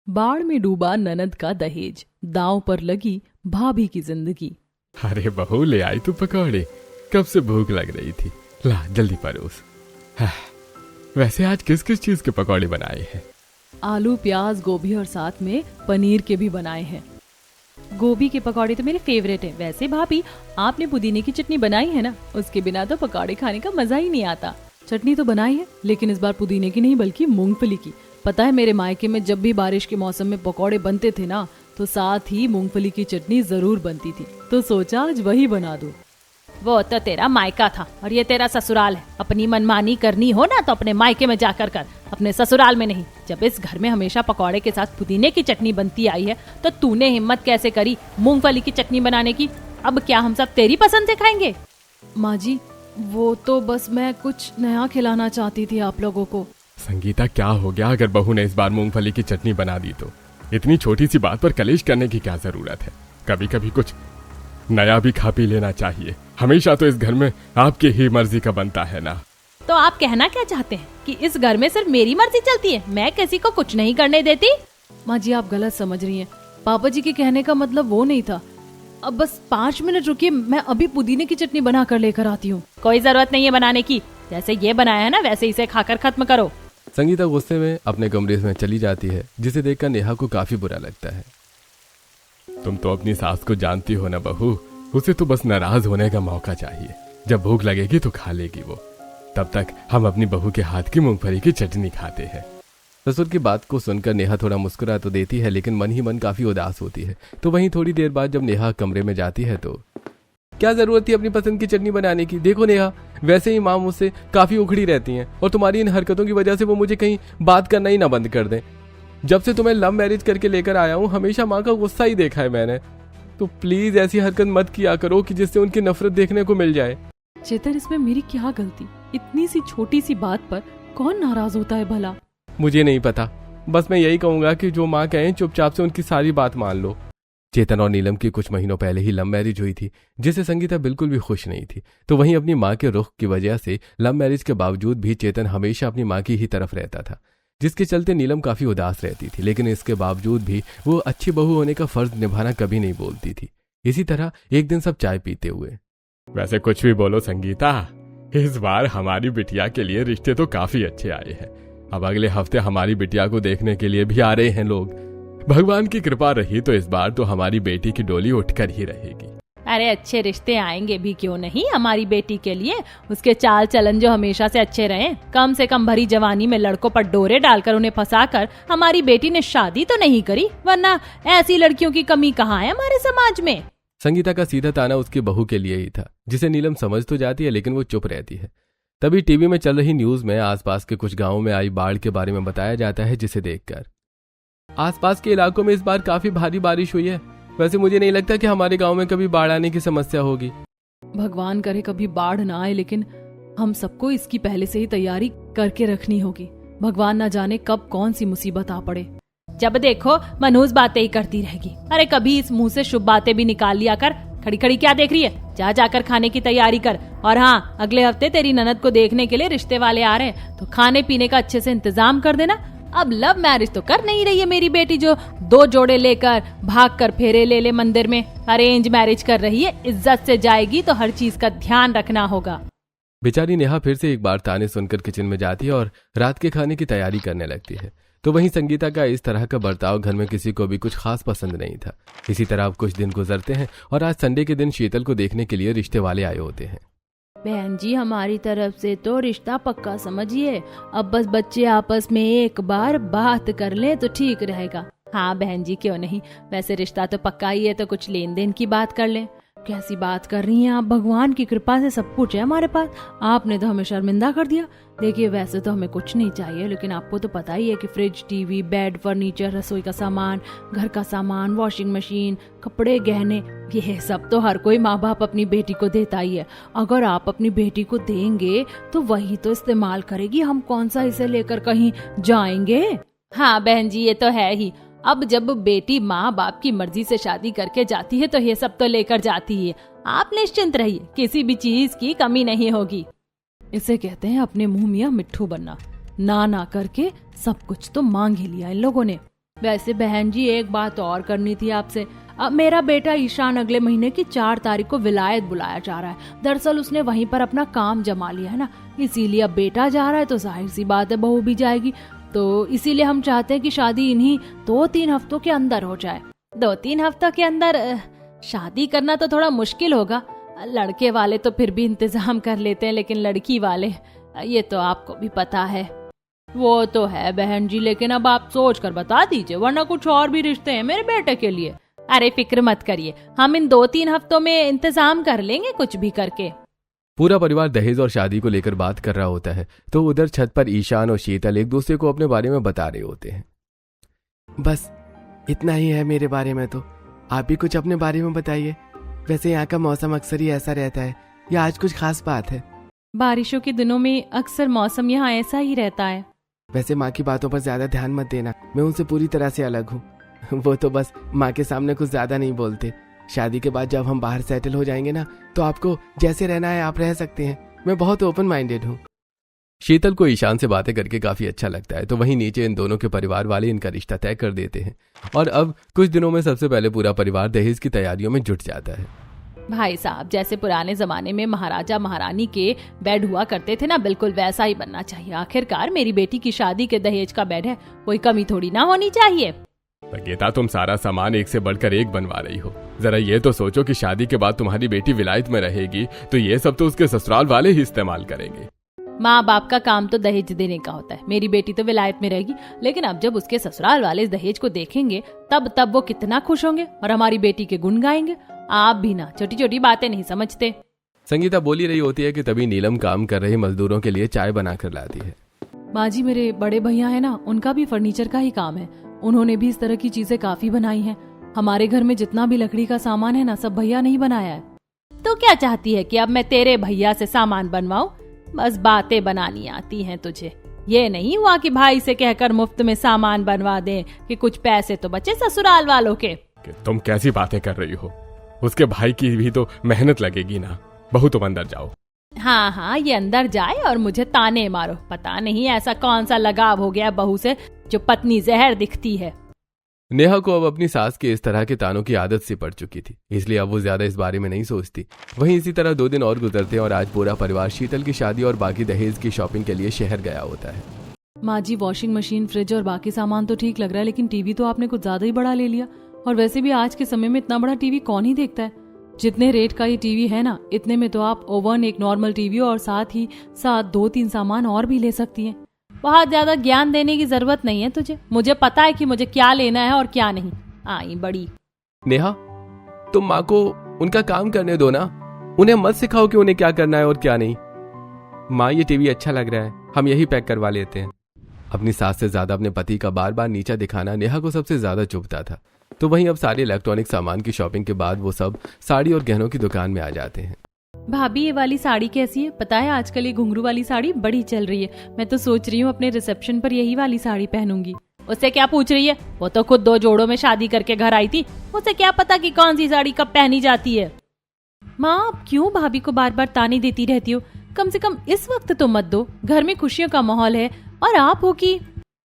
बाढ़ में डूबा ननद का दहेज, दांव पर लगी भाभी की जिंदगी। अरे बहू ले आई तू पकौड़े, कब से भूख लग रही थी, ला जल्दी परोस। वैसे आज किस किस चीज के पकौड़े बनाए हैं? आलू प्याज गोभी और साथ में पनीर के भी बनाए हैं। गोभी के पकौड़े तो मेरे फेवरेट हैं। वैसे भाभी आपने पुदीने की चटनी बनाई है ना, उसके बिना तो पकौड़े खाने का मजा ही नहीं आता। चटनी तो बनाई है लेकिन इस बार पुदीने की नहीं बल्कि मूंगफली की। पता है मेरे मायके में जब भी बारिश के मौसम में पकौड़े बनते थे ना तो साथ ही मूंगफली की चटनी जरूर बनती थी, तो सोचा आज वही बना दूं। वो तो तेरा मायका था और ये तेरा ससुराल है। अपनी मनमानी करनी हो ना तो अपने मायके में जाकर कर, अपने ससुराल में नहीं। जब इस घर में हमेशा पकौड़े के साथ पुदीने की चटनी बनती आई है तो तूने हिम्मत कैसे करी मूंगफली की चटनी बनाने की? अब क्या हम सब तेरी पसंद से खाएंगे? माँ जी वो तो बस मैं कुछ नया खिलाना चाहती थी आप लोगों को। संगीता क्या हो गया अगर बहू ने इस बार मूंगफली की चटनी बना दी तो? इतनी छोटी सी बात पर कलेश करने की क्या जरूरत है? कभी कभी कुछ नया भी खा पी लेना चाहिए। हमेशा तो इस घर में आपकी ही मर्जी का बनता है ना। तो आप कहना क्या चाहते हैं कि इस घर में सिर्फ मेरी मर्जी चलती है, मैं किसी को कुछ नहीं करने देती? माँ जी आप गलत समझ रही हैं। पापा जी के कहने का मतलब वो नहीं था। अब बस 5 मिनट रुकिए, मैं अभी पुदीने की चटनी बना कर लेकर आती हूँ। कोई जरूरत नहीं है बनाने की, जैसे ये बनाया है ना वैसे इसे खाकर खत्म करो। संगीता गुस्से में अपने कमरे में चली जाती है, जिसे देखकर नेहा को काफी बुरा लगता है। तुम तो अपनी सास को जानती हो ना बहू, उसे तो बस नाराज होने का मौका चाहिए। जब भूख लगेगी तो खा लेगी वो। तब तक हम अपनी बहू के हाथ की मूंगफली की चटनी खाते हैं। ससुर की बात को सुनकर नेहा थोड़ा मुस्कुरा तो देती है, लेकिन मन ही मन काफी उदास होती है। तो वहीं थोड़ी देर बाद जब नेहा कमरे में जाती है तो क्या जरूरत थी अपनी पसंद की चटनी बनाने की? देखो नेहा, वैसे ही माँ मुझसे काफी उखड़ी रहती हैं और तुम्हारी इन हरकतों की वजह से वो मुझे कहीं बात करना ही ना बंद कर दें। जब से तुम्हें लव मैरिज करके लेकर आया हूँ हमेशा माँ का गुस्सा ही देखा है मैंने। तो प्लीज ऐसी हरकत मत किया करो कि जिससे उनकी नफरत देखने को मिल जाए। चेतन इसमें मेरी क्या गलती? इतनी सी छोटी सी बात पर कौन नाराज होता है भला? मुझे नहीं पता, बस मैं यही कहूंगा कि जो माँ कहें चुपचाप से उनकी सारी बात मान लो। चेतन और नीलम की कुछ महीनों पहले ही लव मैरिज हुई थी, जिससे संगीता बिल्कुल भी खुश नहीं थी। तो वहीं अपनी माँ के रुख की वजह से लव मैरिज के बावजूद भी चेतन हमेशा अपनी माँ की ही तरफ रहता था, जिसके चलते नीलम काफी उदास रहती थी। लेकिन इसके बावजूद भी वो अच्छी बहू होने का फर्ज निभाना कभी नहीं बोलती थी। इसी तरह एक दिन सब चाय पीते हुए, वैसे कुछ भी बोलो संगीता, इस बार हमारी बिटिया के लिए रिश्ते तो काफी अच्छे आए हैं। अब अगले हफ्ते हमारी बिटिया को देखने के लिए भी आ रहे हैं लोग। भगवान की कृपा रही तो इस बार तो हमारी बेटी की डोली उठकर ही रहेगी। अरे अच्छे रिश्ते आएंगे भी क्यों नहीं हमारी बेटी के लिए। उसके चाल चलन जो हमेशा से अच्छे रहे। कम से कम भरी जवानी में लड़कों पर डोरे डालकर उन्हें फंसाकर हमारी बेटी ने शादी तो नहीं करी, वरना ऐसी लड़कियों की कमी कहाँ है हमारे समाज में? संगीता का सीधा ताना उसकी बहू के लिए ही था, जिसे नीलम समझ तो जाती है लेकिन वो चुप रहती है। तभी टीवी में चल रही न्यूज में आसपास के कुछ गांवों में आई बाढ़ के बारे में बताया जाता है, जिसे देखकर आसपास के इलाकों में इस बार काफी भारी बारिश हुई है। वैसे मुझे नहीं लगता कि हमारे गांव में कभी बाढ़ आने की समस्या होगी। भगवान करे कभी बाढ़ ना आए, लेकिन हम सबको इसकी पहले से ही तैयारी करके रखनी होगी। भगवान ना जाने कब कौन सी मुसीबत आ पड़े। जब देखो मनहूस बातें ही करती रहेगी। अरे कभी इस मुंह से शुभ बातें भी निकाल लिया कर। खड़ी खड़ी क्या देख रही है? जा जाकर खाने की तैयारी कर। और हाँ, अगले हफ्ते तेरी ननद को देखने के लिए रिश्ते वाले आ रहे हैं, तो खाने पीने का अच्छे से इंतजाम कर देना। अब लव मैरिज तो कर नहीं रही है मेरी बेटी, जो 2 जोड़े लेकर भाग कर फेरे ले ले मंदिर में। अरेंज मैरिज कर रही है, इज्जत से जाएगी तो हर चीज का ध्यान रखना होगा। बेचारी नेहा फिर से एक बार ताने सुनकर किचन में जाती है और रात के खाने की तैयारी करने लगती है। तो वहीं संगीता का इस तरह का बर्ताव घर में किसी को भी कुछ खास पसंद नहीं था। इसी तरह अब कुछ दिन गुजरते हैं और आज संडे के दिन शीतल को देखने के लिए रिश्ते वाले आए होते हैं। बहन जी हमारी तरफ से तो रिश्ता पक्का समझिए। अब बस बच्चे आपस में एक बार बात कर लें तो ठीक रहेगा। हाँ बहन जी क्यों नहीं, वैसे रिश्ता तो पक्का ही है, तो कुछ लेन देन की बात कर लें। कैसी बात कर रही हैं आप? भगवान की कृपा से सब कुछ है हमारे पास। आपने तो हमें शर्मिंदा कर दिया। देखिए वैसे तो हमें कुछ नहीं चाहिए, लेकिन आपको तो पता ही है कि फ्रिज, टीवी, बेड, फर्नीचर, रसोई का सामान, घर का सामान, वॉशिंग मशीन, कपड़े, गहने, ये सब तो हर कोई माँ बाप अपनी बेटी को देता ही है। अगर आप अपनी बेटी को देंगे तो वही तो इस्तेमाल करेगी। हम कौन सा इसे लेकर कहीं जाएंगे? हाँ बहन जी ये तो है ही। अब जब बेटी माँ बाप की मर्जी से शादी करके जाती है तो ये सब तो लेकर जाती है। आप निश्चिंत रहिए, किसी भी चीज की कमी नहीं होगी। इसे कहते हैं अपने मुंह मियाँ मिट्ठू बनना। ना ना करके सब कुछ तो मांग ही लिया इन लोगों ने। वैसे बहन जी एक बात और करनी थी आपसे। अब मेरा बेटा ईशान अगले महीने की 4 तारीख को विलायत बुलाया जा रहा है। दरअसल उसने वहीं पर अपना काम जमा लिया है ना, इसीलिए अब बेटा जा रहा है तो जाहिर सी बात है बहू भी जाएगी। तो इसीलिए हम चाहते हैं कि शादी इन्हीं 2-3 हफ्तों के अंदर हो जाए। 2-3 हफ्तों के अंदर शादी करना तो थोड़ा मुश्किल होगा। लड़के वाले तो फिर भी इंतजाम कर लेते हैं, लेकिन लड़की वाले ये तो आपको भी पता है। वो तो है बहन जी, लेकिन अब आप सोच कर बता दीजिए, वरना कुछ और भी रिश्ते हैं मेरे बेटे के लिए। अरे फिक्र मत करिए, हम इन 2-3 हफ्तों में इंतजाम कर लेंगे कुछ भी करके। पूरा परिवार दहेज और शादी को लेकर बात कर रहा होता है तो उधर छत पर ईशान और शीतल एक दूसरे को अपने बारे में बता रहे होते हैं। बस इतना ही है मेरे बारे में, तो आप भी कुछ अपने बारे में बताइए। वैसे यहाँ का मौसम अक्सर ही ऐसा रहता है या आज कुछ खास बात है? बारिशों के दिनों में अक्सर मौसम यहाँ ऐसा ही रहता है। वैसे माँ की बातों पर ज्यादा ध्यान मत देना, मैं उनसे पूरी तरह से अलग हूँ। वो तो बस माँ के सामने कुछ ज्यादा नहीं बोलते। शादी के बाद जब हम बाहर सेटल हो जाएंगे ना, तो आपको जैसे रहना है आप रह सकते हैं। मैं बहुत ओपन माइंडेड हूँ। शीतल को ईशान से बातें करके काफी अच्छा लगता है, तो वहीं नीचे इन दोनों के परिवार वाले इनका रिश्ता तय कर देते हैं और अब कुछ दिनों में सबसे पहले पूरा परिवार दहेज की तैयारियों में जुट जाता है। भाई साहब, जैसे पुराने जमाने में महाराजा महारानी के बेड हुआ करते थे ना, बिल्कुल वैसा ही बनना चाहिए। आखिरकार मेरी बेटी की शादी के दहेज का बेड है, कोई कमी थोड़ी ना होनी चाहिए। संगीता, तुम सारा सामान एक से बढ़कर एक बनवा रही हो। जरा ये तो सोचो कि शादी के बाद तुम्हारी बेटी विलायत में रहेगी तो ये सब तो उसके ससुराल वाले ही इस्तेमाल करेंगे। माँ बाप का काम तो दहेज देने का होता है। मेरी बेटी तो विलायत में रहेगी, लेकिन अब जब उसके ससुराल वाले इस दहेज को देखेंगे तब वो कितना खुश होंगे और हमारी बेटी के गुण गाएंगे। आप भी ना छोटी छोटी बातें नहीं समझते। संगीता बोली रही होती है कि तभी नीलम काम कर रहे मजदूरों के लिए चाय बनाकर लाती है। माँ जी, मेरे बड़े भैया है ना, उनका भी फर्नीचर का ही काम है। उन्होंने भी इस तरह की चीजें काफी बनाई हैं। हमारे घर में जितना भी लकड़ी का सामान है ना, सब भैया ने ही बनाया है। तो क्या चाहती है कि अब मैं तेरे भैया से सामान बनवाऊं? बस बातें बनानी आती हैं तुझे। ये नहीं हुआ कि भाई से कहकर मुफ्त में सामान बनवा दे कि कुछ पैसे तो बचे ससुराल वालों के। तुम कैसी बातें कर रही हो? उसके भाई की भी तो मेहनत लगेगी ना। बहू, तुम अंदर जाओ। हाँ, ये अंदर जाए और मुझे ताने मारो। पता नहीं ऐसा कौन सा लगाव हो गया बहू से जो पत्नी जहर दिखती है। नेहा को अब अपनी सास के इस तरह के तानों की आदत सी पड़ चुकी थी, इसलिए अब वो ज्यादा इस बारे में नहीं सोचती। वहीं इसी तरह 2 दिन और गुजरते हैं और आज पूरा परिवार शीतल की शादी और बाकी दहेज की शॉपिंग के लिए शहर गया होता है। माँ जी, वॉशिंग मशीन, फ्रिज और बाकी सामान तो ठीक लग रहा है, लेकिन टीवी तो आपने कुछ ज्यादा ही बड़ा ले लिया। और वैसे भी आज के समय में इतना बड़ा टीवी कौन ही देखता है। जितने रेट का ये टीवी है ना, इतने में तो आप ओवन, एक नॉर्मल टीवी और साथ ही साथ 2-3 सामान और भी ले सकती हैं। बहुत ज्यादा ज्ञान देने की जरूरत नहीं है तुझे। मुझे पता है कि मुझे क्या लेना है और क्या नहीं। आई बड़ी। नेहा, तुम माँ को उनका काम करने दो ना, उन्हें मत सिखाओ कि उन्हें क्या करना है और क्या नहीं। माँ, ये टीवी अच्छा लग रहा है, हम यही पैक करवा लेते हैं। अपनी सास से ज्यादा अपने पति का बार बार नीचा दिखाना नेहा को सबसे ज्यादा चुभता था। तो वहीं अब सारे इलेक्ट्रॉनिक सामान की शॉपिंग के बाद वो सब साड़ी और गहनों की दुकान में आ जाते हैं। भाभी, ये वाली साड़ी कैसी है? पता है आजकल ये घुंघरू वाली साड़ी बड़ी चल रही है। मैं तो सोच रही हूँ अपने रिसेप्शन पर यही वाली साड़ी पहनूंगी। उससे क्या पूछ रही है? वो तो खुद 2 जोड़ों में शादी करके घर आई थी, उसे क्या पता कि कौन सी साड़ी कब पहनी जाती है। माँ, आप क्यों भाभी को बार बार ताने देती रहती हो? कम से कम इस वक्त तो मत दो। घर में खुशियों का माहौल है और आप हो कि।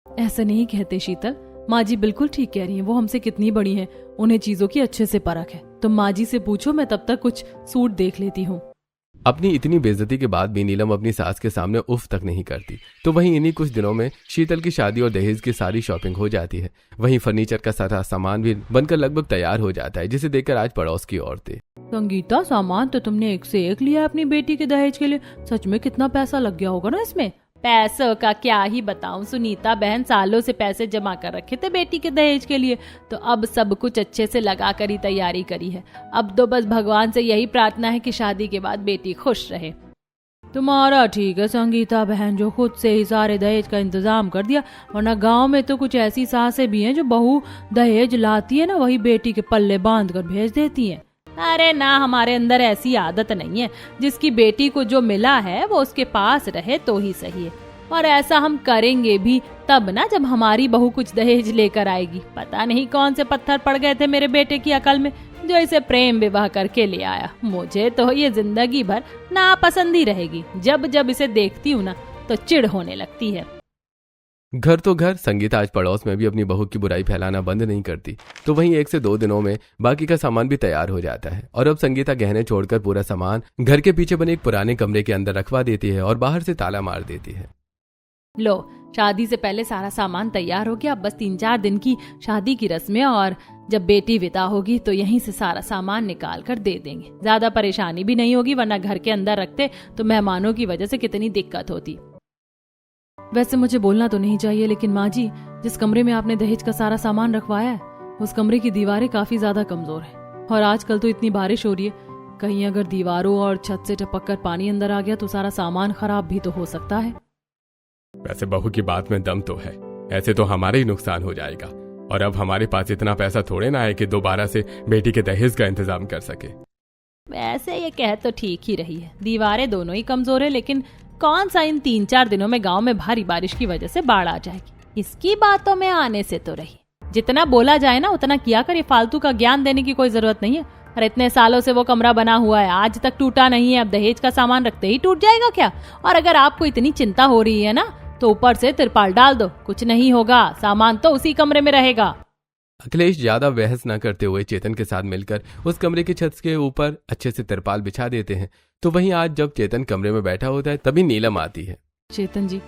ऐसा नहीं कहते शीतल, माँ जी बिल्कुल ठीक कह रही हैं। वो हमसे कितनी बड़ी हैं, उन्हें चीजों की अच्छे से परख है। तुम माँ जी से पूछो, मैं तब तक कुछ सूट देख लेती हूँ। अपनी इतनी बेइज्जती के बाद भी नीलम अपनी सास के सामने उफ तक नहीं करती। तो वहीं इन्हीं कुछ दिनों में शीतल की शादी और दहेज की सारी शॉपिंग हो जाती है। वहीं फर्नीचर का सारा सामान भी बनकर लगभग तैयार हो जाता है, जिसे देखकर आज पड़ोस की औरतें। संगीता, सामान तो तुमने एक से एक लिया अपनी बेटी के दहेज के लिए। सच में कितना पैसा लग गया होगा ना इसमें। पैसों का क्या ही बताऊं, सुनीता बहन सालों से पैसे जमा कर रखे थे बेटी के दहेज के लिए, तो अब सब कुछ अच्छे से लगा कर ही तैयारी करी है। अब तो बस भगवान से यही प्रार्थना है कि शादी के बाद बेटी खुश रहे। तुम्हारा ठीक है संगीता बहन, जो खुद से ही सारे दहेज का इंतजाम कर दिया, वरना गांव में तो कुछ ऐसी सासें भी हैं जो बहू दहेज लाती है ना, वही बेटी के पल्ले बांध कर भेज देती है। अरे ना, हमारे अंदर ऐसी आदत नहीं है। जिसकी बेटी को जो मिला है वो उसके पास रहे तो ही सही है। और ऐसा हम करेंगे भी तब ना जब हमारी बहू कुछ दहेज लेकर आएगी। पता नहीं कौन से पत्थर पड़ गए थे मेरे बेटे की अकल में जो इसे प्रेम विवाह करके ले आया। मुझे तो ये जिंदगी भर नापसंद ही रहेगी। जब जब इसे देखती हूँ ना तो चिढ़ होने लगती है। घर तो घर, संगीता आज पड़ोस में भी अपनी बहू की बुराई फैलाना बंद नहीं करती। तो वहीं 1 से 2 दिनों में बाकी का सामान भी तैयार हो जाता है और अब संगीता गहने छोड़कर पूरा सामान घर के पीछे बने एक पुराने कमरे के अंदर रखवा देती है और बाहर से ताला मार देती है। लो, शादी से पहले सारा सामान तैयार हो गया। अब बस 3-4 दिन की शादी की रस्में, और जब बेटी विदा होगी तो यहीं से सारा सामान निकाल कर दे देंगे। ज्यादा परेशानी भी नहीं होगी, वरना घर के अंदर रखते तो मेहमानों की वजह से कितनी दिक्कत होती। वैसे मुझे बोलना तो नहीं चाहिए, लेकिन माँ जी, जिस कमरे में आपने दहेज का सारा सामान रखवाया है उस कमरे की दीवारें काफी ज्यादा कमजोर है, और आजकल तो इतनी बारिश हो रही है, कहीं अगर दीवारों और छत से टपक कर पानी अंदर आ गया तो सारा सामान खराब भी तो हो सकता है। वैसे बहू की बात में दम तो है, ऐसे तो हमारा ही नुकसान हो जाएगा, और अब हमारे पास इतना पैसा थोड़े ना है कि दोबारा से बेटी के दहेज का इंतजाम कर सके। वैसे ये कह तो ठीक ही रही है, दीवारें दोनों ही कमजोर है, लेकिन कौन सा इन 3-4 दिनों में गांव में भारी बारिश की वजह से बाढ़ आ जाएगी। इसकी बातों में आने से तो रही, जितना बोला जाए ना उतना किया कर। ये फालतू का ज्ञान देने की कोई जरूरत नहीं है। और इतने सालों से वो कमरा बना हुआ है, आज तक टूटा नहीं है, अब दहेज का सामान रखते ही टूट जाएगा क्या? और अगर आपको इतनी चिंता हो रही है ना तो ऊपर से तिरपाल डाल दो, कुछ नहीं होगा, सामान तो उसी कमरे में रहेगा। अखिलेश ज्यादा बहस न करते हुए चेतन के साथ मिलकर उस कमरे की छत के ऊपर अच्छे से तिरपाल बिछा देते हैं। तो वहीं आज जब चेतन कमरे में बैठा होता है तभी नीलम आती है। चेतन जी,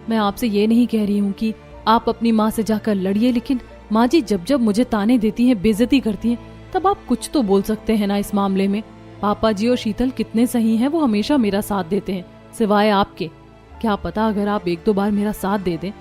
मैं आपसे ये नहीं कह रही हूँ कि आप अपनी माँ से जाकर लड़िए, लेकिन माँ जी जब जब मुझे ताने देती हैं, बेइज्जती करती हैं, तब आप कुछ तो बोल सकते हैं ना इस मामले में। पापा जी और शीतल कितने सही हैं, वो हमेशा मेरा साथ देते हैं सिवाय आपके। क्या पता अगर आप 1-2 बार मेरा साथ दे दें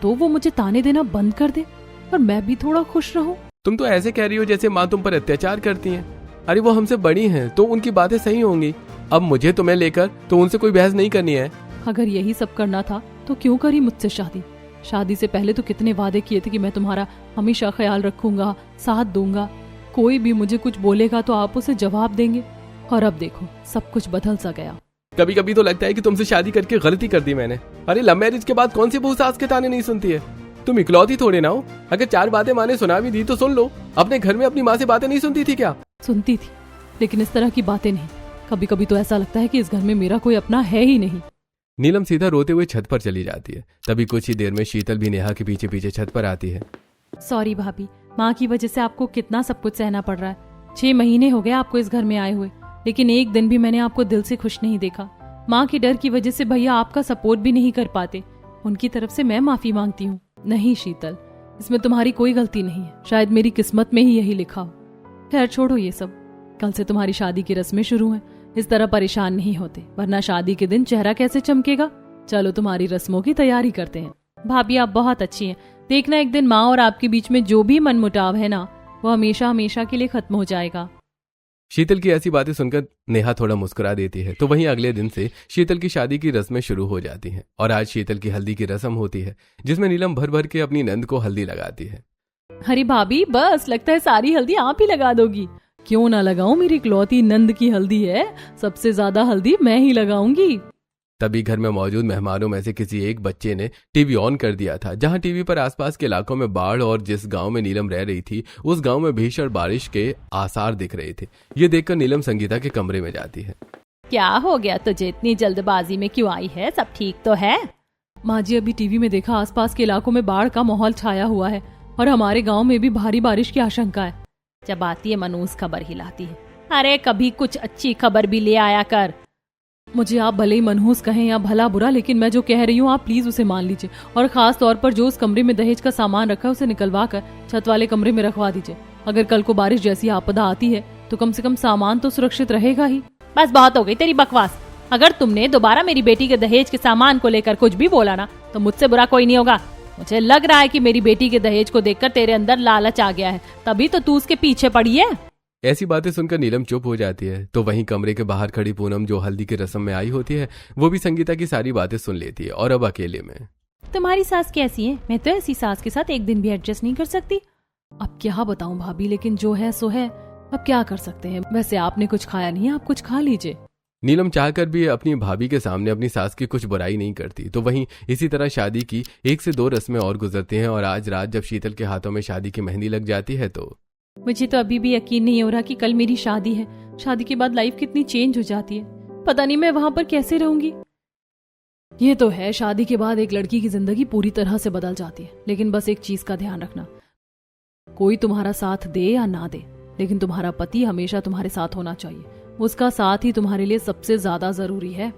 तो वो मुझे ताने देना बंद कर दे और मैं भी थोड़ा खुश रहूं। तुम तो ऐसे कह रही हो जैसे माँ तुम पर अत्याचार करती हैं। अरे वो हमसे बड़ी हैं तो उनकी बातें सही होंगी। अब मुझे तुम्हें लेकर तो उनसे कोई बहस नहीं करनी है। अगर यही सब करना था तो क्यों करी मुझसे शादी? शादी से पहले तो कितने वादे किए थे कि मैं तुम्हारा हमेशा ख्याल रखूंगा, साथ दूंगा, कोई भी मुझे कुछ बोलेगा तो आप उसे जवाब देंगे, और अब देखो सब कुछ बदल सा गया। कभी कभी तो लगता है कि तुमसे शादी करके गलती कर दी मैंने। अरे लव मैरिज के बाद कौन सी बहू सास के ताने नहीं सुनती है? तुम इकलौती थोड़े ना हो, अगर 4 बातें माँ ने सुना भी दी तो सुन लो। अपने घर में अपनी माँ से बातें नहीं सुनती थी क्या? सुनती थी, लेकिन इस तरह की बातें नहीं। कभी कभी तो ऐसा लगता है कि इस घर में मेरा कोई अपना है ही नहीं। नीलम सीधा रोते हुए छत पर चली जाती है। तभी कुछ ही देर में शीतल भी नेहा के पीछे पीछे छत पर आती है। सॉरी भाभी, माँ की वजह से आपको कितना सब कुछ सहना पड़ रहा है। 6 महीने हो गए आपको इस घर में आए हुए, लेकिन एक दिन भी मैंने आपको दिल से खुश नहीं देखा। माँ की डर की वजह से भैया आपका सपोर्ट भी नहीं कर पाते, उनकी तरफ से मैं माफी मांगती हूँ। नहीं शीतल, इसमें तुम्हारी कोई गलती नहीं है, शायद मेरी किस्मत में ही यही लिखा हो। खैर छोड़ो ये सब, कल से तुम्हारी शादी की रस्में शुरू हैं। इस तरह परेशान नहीं होते, वरना शादी के दिन चेहरा कैसे चमकेगा। चलो तुम्हारी रस्मों की तैयारी करते हैं। भाभी आप बहुत अच्छी हैं, देखना एक दिन माँ और आपके बीच में जो भी मनमुटाव है ना वो हमेशा हमेशा के लिए खत्म हो जाएगा। शीतल की ऐसी बातें सुनकर नेहा थोड़ा मुस्कुरा देती है। तो वहीं अगले दिन से शीतल की शादी की रस्में शुरू हो जाती हैं और आज शीतल की हल्दी की रस्म होती है, जिसमें नीलम भर भर के अपनी नंद को हल्दी लगाती है। अरे भाभी बस, लगता है सारी हल्दी आप ही लगा दोगी। क्यों ना लगाऊं, मेरी इकलौती नंद की हल्दी है, सबसे ज्यादा हल्दी मैं ही लगाऊंगी। तभी घर में मौजूद मेहमानों में से किसी एक बच्चे ने टीवी ऑन कर दिया था, जहां टीवी पर आसपास के इलाकों में बाढ़ और जिस गांव में नीलम रह रही थी उस गांव में भीषण बारिश के आसार दिख रहे थे। ये देखकर नीलम संगीता के कमरे में जाती है। क्या हो गया तुझे, इतनी जल्दबाजी में क्यों आई है? सब ठीक तो है? माँ जी अभी टीवी में देखा, आसपास के इलाकों में बाढ़ का माहौल छाया हुआ है और हमारे गाँव में भी भारी बारिश की आशंका है। जब आती है मनूस खबर ही लाती है। अरे कभी कुछ अच्छी खबर भी ले आया कर। मुझे आप भले ही मनहूस कहें या भला बुरा, लेकिन मैं जो कह रही हूँ आप प्लीज उसे मान लीजिए, और खास तौर पर जो उस कमरे में दहेज का सामान रखा है उसे निकलवा कर छत वाले कमरे में रखवा दीजिए। अगर कल को बारिश जैसी आपदा आती है तो कम से कम सामान तो सुरक्षित रहेगा ही। बस बहुत हो गई तेरी बकवास। अगर तुमने दोबारा मेरी बेटी के दहेज के सामान को लेकर कुछ भी बोला ना तो मुझसे बुरा कोई नहीं होगा। मुझे लग रहा है कि मेरी बेटी के दहेज को देखकर तेरे अंदर लालच आ गया है, तभी तो तू उसके पीछे पड़ी है। ऐसी बातें सुनकर नीलम चुप हो जाती है। तो वहीं कमरे के बाहर खड़ी पूनम, जो हल्दी की रस्म में आई होती है, वो भी संगीता की सारी बातें सुन लेती है और अब अकेले में। तुम्हारी सास कैसी है? मैं तो ऐसी सास के साथ एक दिन भी एडजस्ट नहीं कर सकती। अब क्या बताऊं भाभी, लेकिन जो है सो है, अब क्या कर सकते हैं। वैसे आपने कुछ खाया नहीं है, आप कुछ खा लीजिए। नीलम चाहकर भी अपनी भाभी के सामने अपनी सास की कुछ बुराई नहीं करती। तो वहीं इसी तरह शादी की 1 से 2 रस्में और गुजरती हैं और आज रात जब शीतल के हाथों में शादी की मेहंदी लग जाती है तो मुझे तो अभी भी यकीन नहीं हो रहा कि कल मेरी शादी है। शादी के बाद लाइफ कितनी चेंज हो जाती है, पता नहीं मैं वहां पर कैसे रहूंगी। ये तो है, शादी के बाद एक लड़की की जिंदगी पूरी तरह से बदल जाती है, लेकिन बस एक चीज का ध्यान रखना, कोई तुम्हारा साथ दे या ना दे, लेकिन तुम्हारा पति हमेशा तुम्हारे साथ होना चाहिए। उसका साथ ही तुम्हारे लिए सबसे ज्यादा जरूरी है।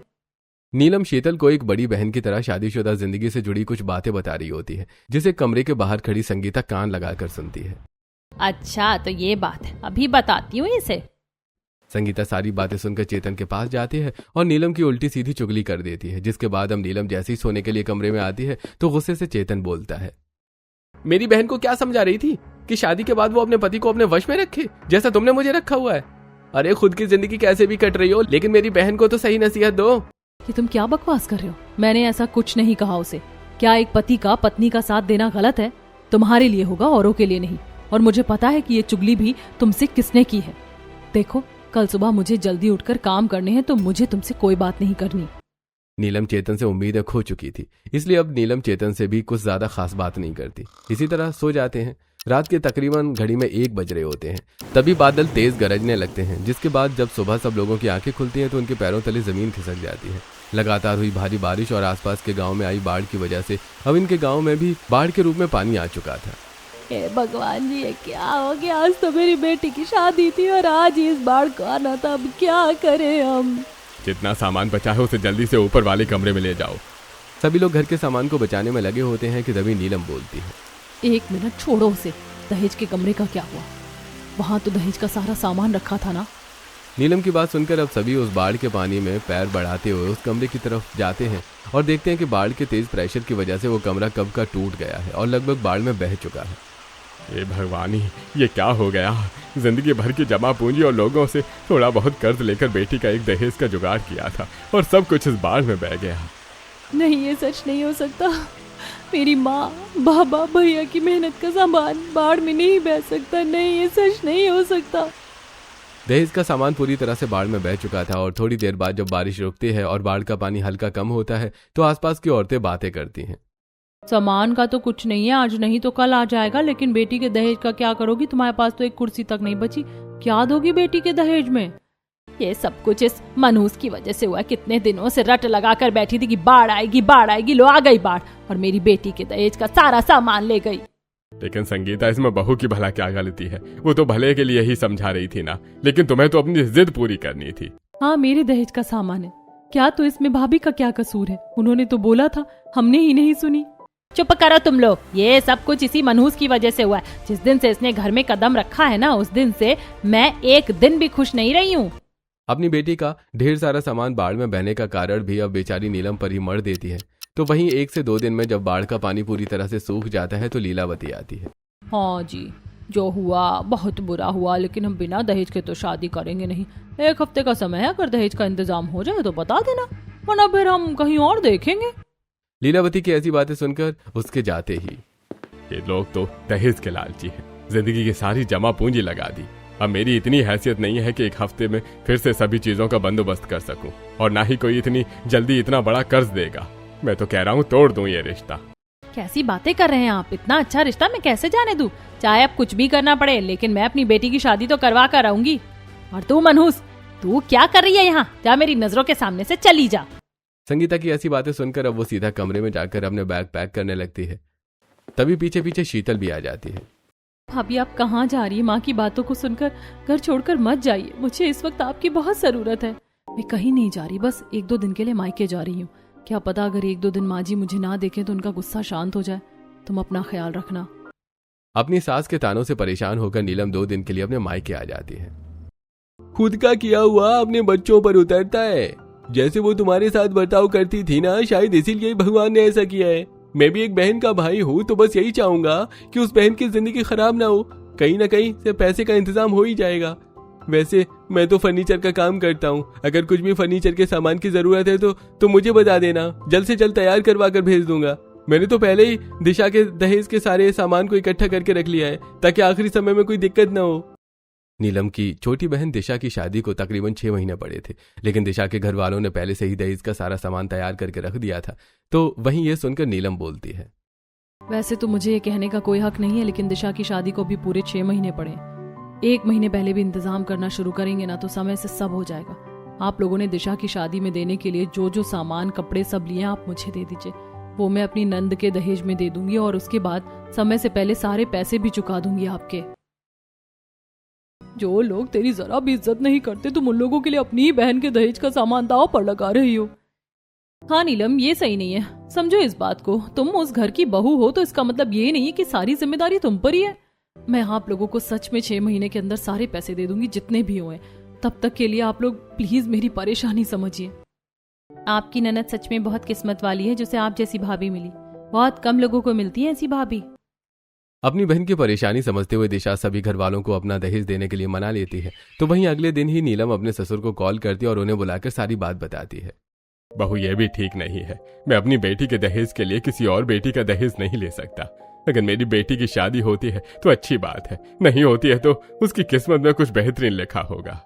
नीलम शीतल को एक बड़ी बहन की तरह शादीशुदा जिंदगी से जुड़ी कुछ बातें बता रही होती है, जिसे कमरे के बाहर खड़ी संगीता कान लगाकर सुनती है। अच्छा तो ये बात है, अभी बताती हूँ इसे। संगीता सारी बातें सुनकर चेतन के पास जाती है और नीलम की उल्टी सीधी चुगली कर देती है, जिसके बाद हम नीलम जैसे ही सोने के लिए कमरे में आती है तो गुस्से से चेतन बोलता है, मेरी बहन को क्या समझा रही थी कि शादी के बाद वो अपने पति को अपने वश में रखे, जैसा तुमने मुझे रखा हुआ है। अरे खुद की जिंदगी कैसे भी कट रही हो, लेकिन मेरी बहन को तो सही नसीहत दो। ये तुम क्या बकवास कर रहे हो? मैंने ऐसा कुछ नहीं कहा उसे। क्या एक पति का पत्नी का साथ देना गलत है? तुम्हारे लिए होगा, औरों के लिए नहीं। और मुझे पता है कि ये चुगली भी तुमसे किसने की है। देखो, कल सुबह मुझे जल्दी उठकर काम करने हैं, तो मुझे तुमसे कोई बात नहीं करनी। नीलम चेतन से उम्मीदें खो चुकी थी, इसलिए अब नीलम चेतन से भी कुछ ज्यादा खास बात नहीं करती। इसी तरह सो जाते हैं। रात के तकरीबन घड़ी में 1 बज रहे होते हैं, तभी बादल तेज गरजने लगते हैं, जिसके बाद जब सुबह सब लोगों की आंखें खुलती हैं तो उनके पैरों तले जमीन खिसक जाती है। लगातार हुई भारी बारिश और आसपास के गांव में आई बाढ़ की वजह से अब इनके गांव में भी बाढ़ के रूप में पानी आ चुका था। हे भगवान जी, ये क्या हो गया? आज तो मेरी बेटी की शादी थी और आज ही इस बाढ़ को आना था। अब क्या करें हम? जितना सामान बचा है उसे जल्दी से ऊपर वाले कमरे में ले जाओ। सभी लोग घर के सामान को बचाने में लगे होते हैं कि तभी नीलम बोलती है, 1 मिनट छोड़ो उसे। दहेज के कमरे का क्या हुआ? वहां तो दहेज का सारा सामान रखा था ना। नीलम की बात सुनकर अब सभी उस बाढ़ के पानी में पैर बढ़ाते हुए उस कमरे की तरफ जाते हैं और देखते हैं कि बाढ़ के तेज प्रेशर की वजह से वो कमरा कब का टूट गया है और लगभग बाढ़ में बह चुका है। ये भगवानी, ये क्या हो गया? जिंदगी भर की जमा पूंजी और लोगों से थोड़ा बहुत कर्ज लेकर बेटी का एक दहेज का जुगाड़ किया था और सब कुछ इस बाढ़ में बह गया। नहीं, ये सच नहीं हो सकता। मेरी माँ, बाबा, भैया की मेहनत का सामान बाढ़ में नहीं बह सकता। नहीं, ये सच नहीं हो सकता। दहेज का सामान पूरी तरह से बाढ़ में बह चुका था और थोड़ी देर बाद जब बारिश रुकती है और बाढ़ का पानी हल्का कम होता है तो आसपास की औरतें बातें करती हैं। सामान का तो कुछ नहीं है, आज नहीं तो कल आ जाएगा, लेकिन बेटी के दहेज का क्या करोगी? तुम्हारे पास तो एक कुर्सी तक नहीं बची। क्या दोगी बेटी के दहेज में? ये सब कुछ इस मनहूस की वजह से हुआ। कितने दिनों से रट लगा कर बैठी थी कि बाढ़ आएगी बाढ़ आएगी, लो आ गई बाढ़ और मेरी बेटी के दहेज का सारा सामान ले गई। लेकिन संगीता, इसमें बहू की भला क्या गलती है? वो तो भले के लिए ही समझा रही थी ना, लेकिन तुम्हें तो अपनी जिद पूरी करनी थी। हाँ, मेरे दहेज का सामान है, क्या तो इसमें भाभी का क्या कसूर है? उन्होंने तो बोला था, हमने ही नहीं सुनी। चुप करो तुम लोग। ये सब कुछ इसी मनहूस की वजह से हुआ है। जिस दिन से इसने घर में कदम रखा है ना, उस दिन से मैं एक दिन भी खुश नहीं रही हूँ। अपनी बेटी का ढेर सारा सामान बाढ़ में बहने का कारण भी अब बेचारी नीलम पर ही मर देती है। तो वहीं 1 से 2 दिन में जब बाढ़ का पानी पूरी तरह से सूख जाता है तो लीलावती आती है। हाँ जी, जो हुआ बहुत बुरा हुआ, लेकिन हम बिना दहेज के तो शादी करेंगे नहीं। 1 हफ्ते का समय है, अगर दहेज का इंतजाम हो जाए तो बता देना, वरना फिर हम कहीं और देखेंगे। लीलावती की ऐसी बातें सुनकर उसके जाते ही, ये लोग तो दहेज के लालची हैं, जिंदगी की सारी जमा पूंजी लगा दी। अब मेरी इतनी हैसियत नहीं है कि 1 हफ्ते में फिर से सभी चीजों का बंदोबस्त कर सकूं, और ना ही कोई इतनी जल्दी इतना बड़ा कर्ज देगा। मैं तो कह रहा हूँ तोड़ दूं ये रिश्ता। कैसी बातें कर रहे हैं आप? इतना अच्छा रिश्ता मैं कैसे जाने दूं? चाहे अब कुछ भी करना पड़े, लेकिन मैं अपनी बेटी की शादी तो करवा कर रहूंगी। और तू मनहूस, तू क्या कर रही है यहाँ? जा मेरी नजरों के सामने से चली जा। संगीता की ऐसी बातें सुनकर अब वो सीधा कमरे में जाकर अपने बैग पैक करने लगती है। तभी पीछे पीछे शीतल भी आ जाती है। भाभी, आप कहाँ जा रही है? माँ की बातों को सुनकर घर छोड़कर मत जाइए, मुझे इस वक्त आपकी बहुत जरूरत है। मैं कहीं नहीं जा रही, बस 1-2 दिन के लिए मायके जा रही हूँ। क्या पता अगर 1-2 दिन माँ जी मुझे ना देखें तो उनका गुस्सा शांत हो जाए। तुम अपना ख्याल रखना। अपनी सास के तानों से परेशान होकर नीलम 2 दिन के लिए अपने मायके आ जाती है। खुद का किया हुआ अपने बच्चों पर उतरता है, जैसे वो तुम्हारे साथ बर्ताव करती थी ना, शायद इसीलिए भगवान ने ऐसा किया है। मैं भी एक बहन का भाई हूँ, तो बस यही चाहूंगा कि उस बहन की जिंदगी खराब ना हो। कहीं ना कहीं से पैसे का इंतजाम हो ही जाएगा। वैसे मैं तो फर्नीचर का काम करता हूँ, अगर कुछ भी फर्नीचर के सामान की जरूरत है तो मुझे बता देना, जल्द से जल्द तैयार करवा कर भेज दूंगा। मैंने तो पहले ही दिशा के दहेज के सारे सामान को इकट्ठा करके रख लिया है, ताकि आखिरी समय में कोई दिक्कत ना हो। नीलम की छोटी बहन दिशा की शादी को तकरीबन 6 महीने पड़े थे, लेकिन दिशा के घर वालों ने पहले से ही दहेज का सारा सामान तैयार करके रख दिया था। तो वहीं ये सुनकर नीलम बोलती है, वैसे तो मुझे ये कहने का कोई हक नहीं है, लेकिन दिशा की शादी को भी पूरे 6 महीने पड़े। 1 महीने पहले भी इंतजाम करना शुरू करेंगे ना तो समय से सब हो जाएगा। आप लोगों ने दिशा की शादी में देने के लिए जो जो सामान कपड़े सब लिए आप मुझे दे दीजिए, वो मैं अपनी नंद के दहेज में दे दूंगी और उसके बाद समय से पहले सारे पैसे भी चुका दूंगी आपके। जो लोग तेरी जरा भी इज्जत नहीं करते तुम उन लोगों के लिए अपनी ही बहन के दहेज का सामान दांव पर लगा रही हो। हाँ नीलम, ये सही नहीं है, समझो इस बात को। तुम उस घर की बहू हो तो इसका मतलब ये नहीं है कि सारी जिम्मेदारी तुम पर ही है। मैं आप लोगों को सच में 6 महीने के अंदर सारे पैसे दे दूंगी जितने भी हुए। तब तक के लिए आप लोग प्लीज मेरी परेशानी समझिए। आपकी ननद सच में बहुत किस्मत वाली है जिसे आप जैसी भाभी मिली। बहुत कम लोगों को मिलती है ऐसी भाभी। अपनी बहन की परेशानी समझते हुए दिशा सभी घर वालों को अपना दहेज देने के लिए मना लेती है। तो वहीं अगले दिन ही नीलम अपने ससुर को कॉल करती है और उन्हें बुलाकर सारी बात बताती है। बहू, ये भी ठीक नहीं है। मैं अपनी बेटी के दहेज के लिए किसी और बेटी का दहेज नहीं ले सकता। अगर मेरी बेटी की शादी होती है तो अच्छी बात है, नहीं होती है तो उसकी किस्मत में कुछ बेहतरीन लिखा होगा।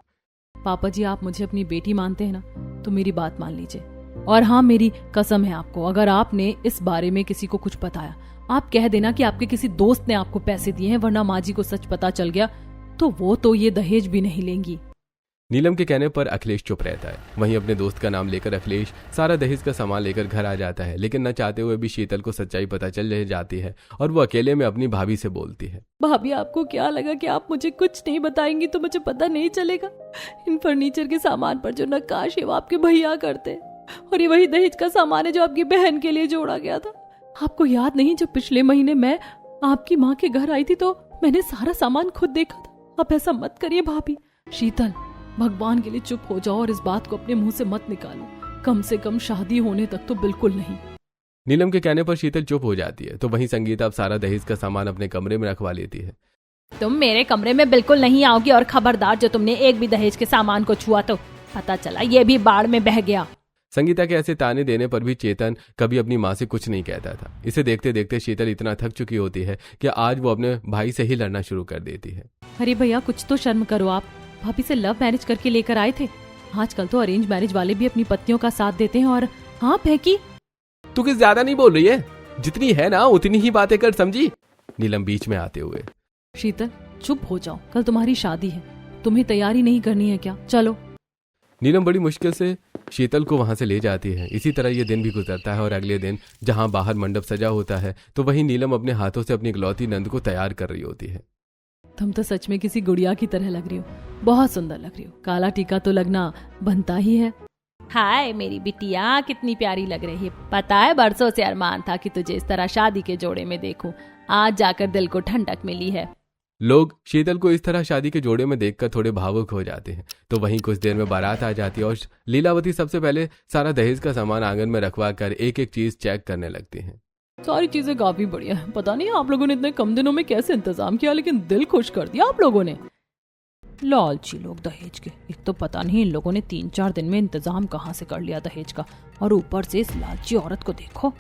पापा जी, आप मुझे अपनी बेटी मानते हैं ना, तो मेरी बात मान लीजिए। और हाँ, मेरी कसम है आपको, अगर आपने इस बारे में किसी को कुछ बताया, आप कह देना कि आपके किसी दोस्त ने आपको पैसे दिए हैं, वरना माँ जी को सच पता चल गया तो वो तो ये दहेज भी नहीं लेंगी। नीलम के कहने पर अखिलेश चुप रहता है। वहीं अपने दोस्त का नाम लेकर अखिलेश सारा दहेज का सामान लेकर घर आ जाता है, लेकिन न चाहते हुए भी शीतल को सच्चाई पता चल जाती है और वो अकेले में अपनी भाभी से बोलती है। भाभी, आपको क्या लगा कि आप मुझे कुछ नहीं बताएंगी तो मुझे पता नहीं चलेगा? इन फर्नीचर के सामान पर जो नक्काश है वो आपके भैया करते, और ये वही दहेज का सामान है जो आपकी बहन के लिए जोड़ा गया था। आपको याद नहीं, जब पिछले महीने मैं आपकी माँ के घर आई थी तो मैंने सारा सामान खुद देखा था। आप ऐसा मत करिए भाभी। शीतल, भगवान के लिए चुप हो जाओ और इस बात को अपने मुंह से मत निकालो, कम से कम शादी होने तक तो बिल्कुल नहीं। नीलम के कहने पर शीतल चुप हो जाती है। तो वहीं संगीता अब सारा दहेज का सामान अपने कमरे में रखवा लेती है। तुम मेरे कमरे में बिल्कुल नहीं आओगी, और खबरदार जो तुमने एक भी दहेज के सामान को छुआ तो पता चला ये भी बाढ़ में बह गया। संगीता के ऐसे ताने देने पर भी चेतन कभी अपनी माँ से कुछ नहीं कहता था। इसे देखते देखते शीतल इतना थक चुकी होती है कि आज वो अपने भाई से ही लड़ना शुरू कर देती है। अरे भैया, कुछ तो शर्म करो। आप भाभी से लव मैरिज करके लेकर आए थे, आजकल तो अरेंज मैरिज वाले भी अपनी पत्नियों का साथ देते हैं। और हाँ फेंकी, तू किस ज्यादा नहीं बोल रही है? जितनी है ना उतनी ही बातें कर, समझी? नीलम बीच में आते हुए। शीतल चुप हो जाओ, कल तुम्हारी शादी है, तुम्हें तैयारी नहीं करनी है क्या? चलो। नीलम बड़ी मुश्किल से शीतल को वहां से ले जाती है। इसी तरह ये दिन भी गुजरता है और अगले दिन जहां बाहर मंडप सजा होता है तो वहीं नीलम अपने हाथों से अपनी इकलौती नंद को तैयार कर रही होती है। तुम तो सच में किसी गुड़िया की तरह लग रही हो, बहुत सुंदर लग रही हो। काला टीका तो लगना बनता ही है। हाय मेरी बिटिया, कितनी प्यारी लग रही है। पता है, बरसों से अरमान था कि तुझे इस तरह शादी के जोड़े में देखूं। आज जाकर दिल को ठंडक मिली है। लोग शीतल को इस तरह शादी के जोड़े में देखकर थोड़े भावुक हो जाते हैं। तो वहीं कुछ देर में बारात आ जाती है और लीलावती सबसे पहले सारा दहेज का सामान आंगन में रखवा कर एक एक चीज चेक करने लगती हैं। सारी चीजें काफी बढ़िया है। पता नहीं आप लोगों ने इतने कम दिनों में कैसे इंतजाम किया, लेकिन दिल खुश कर दिया आप लोगों ने। लालची लोग दहेज के, एक तो पता नहीं इन लोगों ने 3-4 दिन में इंतजाम कहाँ से कर लिया दहेज का, और ऊपर से इस लालची औरत को देखो।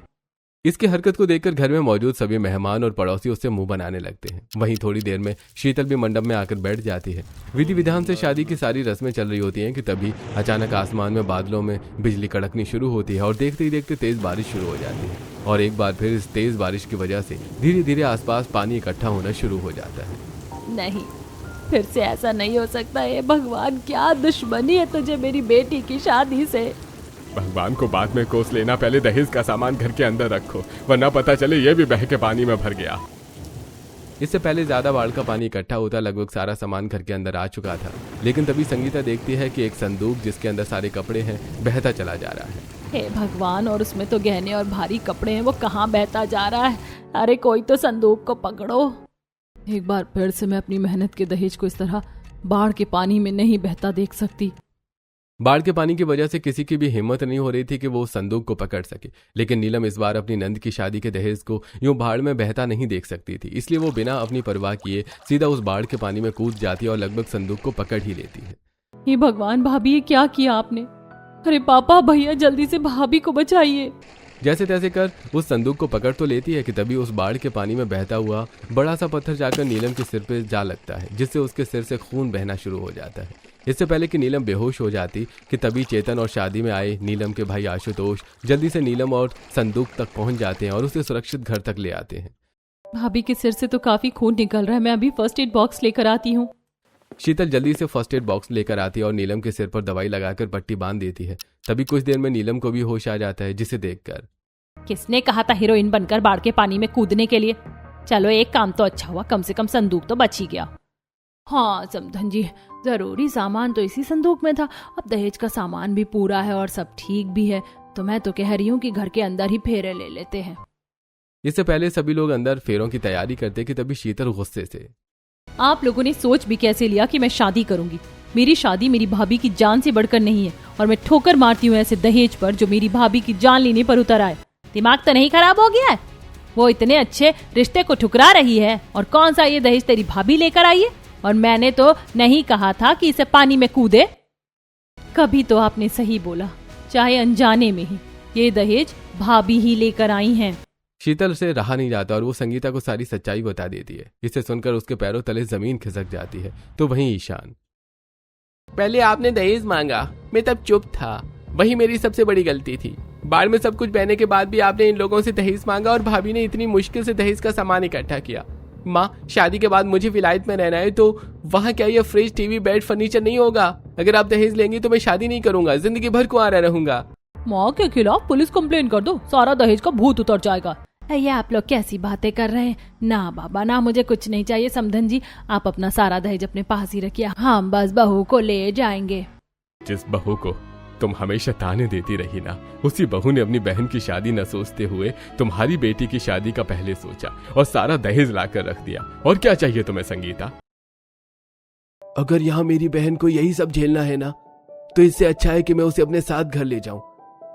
इसकी हरकत को देखकर घर में मौजूद सभी मेहमान और पड़ोसी उससे मुंह बनाने लगते हैं। वहीं थोड़ी देर में शीतल भी मंडप में आकर बैठ जाती है। विधि विधान से शादी की सारी रस्में चल रही होती हैं कि तभी अचानक आसमान में बादलों में बिजली कड़कनी शुरू होती है और देखते ही देखते तेज बारिश शुरू हो जाती है। और एक बार फिर इस तेज बारिश की वजह से धीरे धीरे आसपास पानी इकट्ठा होना शुरू हो जाता है। नहीं, फिर से ऐसा नहीं हो सकता है। भगवान, क्या दुश्मनी है तुझे मेरी बेटी की शादी से। भगवान को बाद में कोस लेना, पहले दहेज का सामान घर के अंदर रखो, वरना पता चले ये भी बह के पानी में भर गया। इससे पहले ज्यादा बाढ़ का पानी इकट्ठा होता लगभग सारा सामान घर के अंदर आ चुका था। लेकिन तभी संगीता देखती है कि एक संदूक जिसके अंदर सारे कपड़े हैं बहता चला जा रहा है। हे भगवान, और उसमें तो गहने और भारी कपड़े हैं, वो कहाँ बहता जा रहा है? अरे कोई तो संदूक को पकड़ो। एक बार फिर से मैं अपनी मेहनत के दहेज को इस तरह बाढ़ के पानी में नहीं बहता देख सकती। बाढ़ के पानी की वजह से किसी की भी हिम्मत नहीं हो रही थी कि वो उस संदूक को पकड़ सके। लेकिन नीलम इस बार अपनी नंद की शादी के दहेज को यूं बाढ़ में बहता नहीं देख सकती थी, इसलिए वो बिना अपनी परवाह किए सीधा उस बाढ़ के पानी में कूद जाती है और लगभग संदूक को पकड़ ही लेती है। ये भगवान, भाभी ये क्या किया आपने? अरे पापा, भैया जल्दी से भाभी को बचाइए। जैसे तैसे कर उस संदूक को पकड़ तो लेती है कि तभी उस बाढ़ के पानी में बहता हुआ बड़ा सा पत्थर जाकर नीलम के सिर पे जा लगता है, जिससे उसके सिर से खून बहना शुरू हो जाता है। इससे पहले कि नीलम बेहोश हो जाती कि तभी चेतन और शादी में आए नीलम के भाई आशुतोष जल्दी से नीलम और संदूक तक पहुंच जाते हैं और उसे सुरक्षित घर तक ले आते हैं। भाभी के सिर से तो काफी खून निकल रहा है, मैं अभी फर्स्ट एड बॉक्स लेकर आती हूँ। शीतल जल्दी से फर्स्ट एड बॉक्स लेकर आती है और नीलम के सिर पर दवाई लगाकर पट्टी बांध देती है। तभी कुछ देर में नीलम को भी होश आ जाता है, जिसे देखकर किसने कहा था हीरोइन बनकर बाढ़ के पानी में कूदने के लिए? चलो एक काम तो अच्छा हुआ, कम से कम संदूक तो बच ही गया। हाँ समधन जी, जरूरी सामान तो इसी संदूक में था। अब दहेज का सामान भी पूरा है और सब ठीक भी है, तो मैं तो कह रही हूँ कि घर के अंदर ही फेरे ले लेते हैं। इससे पहले सभी लोग अंदर फेरों की तैयारी करते कि तभी शीतल गुस्से से, आप लोगों ने सोच भी कैसे लिया कि मैं शादी करूंगी? मेरी शादी मेरी भाभी की जान से बढ़कर नहीं है और मैं ठोकर मारती हूँ ऐसे दहेज पर जो मेरी भाभी की जान लेने पर उतर आए। दिमाग तो नहीं खराब हो गया है? वो इतने अच्छे रिश्ते को ठुकरा रही है और कौन सा ये दहेज तेरी भाभी लेकर आई है? और मैंने तो नहीं कहा था कि इसे पानी में कूदे। कभी तो आपने सही बोला, चाहे अनजाने में ही, ये दहेज भाभी ही लेकर आई हैं। शीतल से रहा नहीं जाता और वो संगीता को सारी सच्चाई बता देती है। इसे सुनकर उसके पैरों तले जमीन खिसक जाती है। तो वहीं ईशान, पहले आपने दहेज मांगा, मैं तब चुप था, वही मेरी सबसे बड़ी गलती थी। बाढ़ में सब कुछ बहने के बाद भी आपने इन लोगों से दहेज मांगा और भाभी ने इतनी मुश्किल से दहेज का सामान इकट्ठा किया। माँ, शादी के बाद मुझे विलायत में रहना है, तो वहाँ क्या ये फ्रिज, टीवी, बेड, फर्नीचर नहीं होगा? अगर आप दहेज लेंगी तो मैं शादी नहीं करूंगा, जिंदगी भर कुंवारा रहूंगा। माँ के खिलाफ पुलिस कंप्लेन कर दो, सारा दहेज का भूत उतर जाएगा। ये आप लोग कैसी बातें कर रहे हैं? ना बाबा ना, मुझे कुछ नहीं चाहिए। समधन जी, आप अपना सारा दहेज अपने पास ही रखिए, हम बस बहू को ले जाएंगे। जिस बहू को तुम हमेशा ताने देती रही ना, उसी बहू ने अपनी बहन की शादी न सोचते हुए तुम्हारी बेटी की शादी का पहले सोचा और सारा दहेज लाकर रख दिया। और क्या चाहिए तुम्हें संगीता? अगर यहाँ मेरी बहन को यही सब झेलना है ना, तो इससे अच्छा है कि मैं उसे अपने साथ घर ले जाऊं।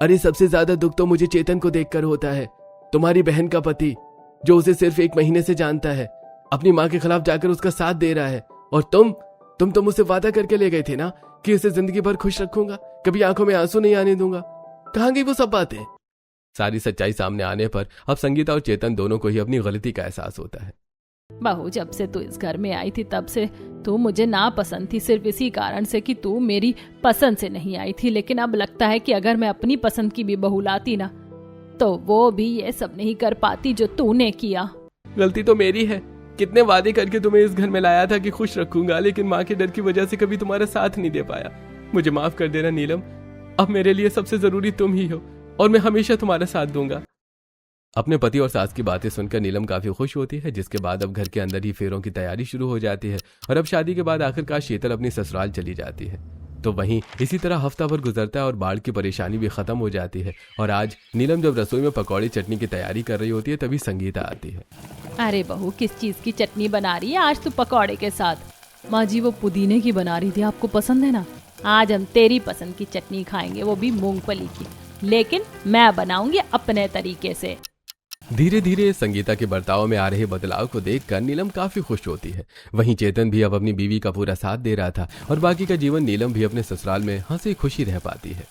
अरे सबसे ज्यादा दुख तो मुझे चेतन को देखकर होता है। तुम्हारी बहन का पति, जो उसे सिर्फ 1 महीने से जानता है, अपनी माँ के खिलाफ जाकर उसका साथ दे रहा है। और तुम तो मुझसे वादा करके ले गए थे ना कि उसे जिंदगी भर खुश रखूंगा, कभी आंखों में आंसू नहीं आने दूंगा। कहाँ गई वो सब बातें? सारी सच्चाई सामने आने पर अब संगीता और चेतन दोनों को ही अपनी गलती का एहसास होता है। बहू, जब से तू इस घर में आई थी तब से तू मुझे ना पसंद थी, सिर्फ इसी कारण से कि तू मेरी पसंद से नहीं आई थी। लेकिन अब लगता है कि अगर मैं अपनी पसंद की भी बहू लाती ना, तो वो भी ये सब नहीं कर पाती जो तूने किया। गलती तो मेरी है, कितने वादे करके तुम्हें इस घर में लाया था कि खुश रखूंगा, लेकिन माँ के डर की वजह से कभी तुम्हारा साथ नहीं दे पाया। मुझे माफ कर देना नीलम, अब मेरे लिए सबसे जरूरी तुम ही हो और मैं हमेशा तुम्हारा साथ दूंगा। अपने पति और सास की बातें सुनकर नीलम काफी खुश होती है, जिसके बाद अब घर के अंदर ही फेरों की तैयारी शुरू हो जाती है और अब शादी के बाद आखिरकार शीतल अपनी ससुराल चली जाती है। तो वहीं इसी तरह हफ्ता भर गुजरता है और बाढ़ की परेशानी भी खत्म हो जाती है। और आज नीलम जब रसोई में पकौड़ी चटनी की तैयारी कर रही होती है, तभी संगीता आती है। अरे बहू, किस चीज की चटनी बना रही है आज तू पकौड़े के साथ? माँ जी, वो पुदीने की बना रही थी, आपको पसंद है ना? आज हम तेरी पसंद की चटनी खाएंगे, वो भी मूंगफली की, लेकिन मैं बनाऊंगी अपने तरीके से। धीरे धीरे संगीता के बर्ताव में आ रहे बदलाव को देखकर नीलम काफी खुश होती है। वहीं चेतन भी अब अपनी बीवी का पूरा साथ दे रहा था और बाकी का जीवन नीलम भी अपने ससुराल में हंसी खुशी रह पाती है।